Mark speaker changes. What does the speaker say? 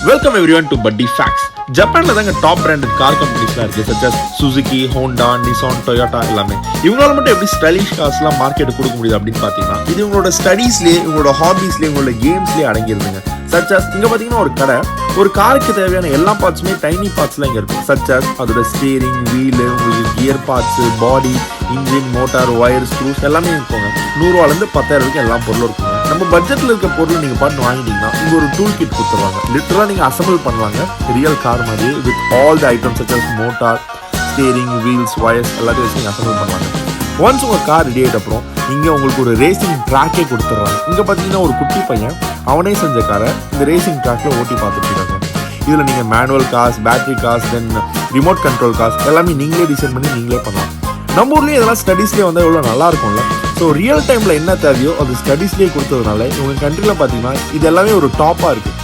Speaker 1: Welcome everyone to பட்டி facts. ஜப்பான்ல தாங்க டாப் பிராண்டட் கார் கம்பெனிஸ்லாம் இருக்கு, such as Suzuki, Honda, Nissan, Toyota எல்லாமே. இவங்களால மட்டும் எப்படி ஸ்டைலிஷ் கார்ஸ்லாம் மார்க்கெட் கொடுக்க முடியுது அப்படின்னு பார்த்தீங்கன்னா, இது இவங்களோட ஸ்டடீஸ்லேயே, இவங்களோட ஹாபீஸ்லேயே, இவங்களோட கேம்ஸ்லேயே அடங்கிருதுங்க. சச் அஸ் இங்கே பார்த்தீங்கன்னா ஒரு கடை, ஒரு காருக்கு தேவையான எல்லா பார்ட்ஸுமே டைனி பார்ட்ஸ்லாம் இங்கே இருக்கும். சச் அஸ் அதோட ஸ்டீரிங், வீலு, உங்களுக்கு கியர் பார்ட்ஸு, பாடி, இன்ஜின், மோட்டார், ஒயர், ஸ்க்ரூஸ் எல்லாமே இருக்குங்க. 100 ரூபாலேருந்து 10,000 வரைக்கும் எல்லா பொருளும் இருக்குங்க. நம்ம பட்ஜெட்டில் இருக்க பொருள் நீங்கள் பாட்டு வாங்கிட்டீங்கன்னா இங்கே ஒரு டூல் கிட் கொடுத்துருவாங்க. லிட்டராக நீங்கள் அசம்பிள் பண்ணுவாங்க ரியல் கார் மாதிரி, with all the items such as motor, steering, wheels, wires எல்லாத்தையும் வச்சு நீங்கள் அசம்பிள் பண்ணுவாங்க. ஒன்ஸ் உங்கள் கார் ரெடி ஆகிட்ட அப்புறம் இங்கே உங்களுக்கு ஒரு ரேசிங் ட்ராக்கே கொடுத்துட்றாங்க. இங்கே பார்த்தீங்கன்னா ஒரு குட்டி பையன் அவனே செஞ்ச காரை இந்த ரேசிங் ட்ராக்ல ஓட்டி பார்த்துட்டு இருக்காங்க. இதில் நீங்கள் மேனுவல் கார்ஸ், பேட்டரி கார்ஸ், தென் ரிமோட் கண்ட்ரோல் கார்ஸ் எல்லாமே நீங்களே டிசைன் பண்ணி நீங்களே பண்ணலாம். நம்ம ஊர்லேயும் இதெல்லாம் ஸ்டடீஸ்லேயே வந்து எவ்வளோ நல்லா இருக்கும்ல. ஸோ ரியல் டைமில் என்ன தேவையோ அது ஸ்டடீஸ்லேயே கொடுத்ததுனால உங்கள் கண்ட்ரியில் பார்த்தீங்கன்னா இது எல்லாமே ஒரு டாப்பாக இருக்குது.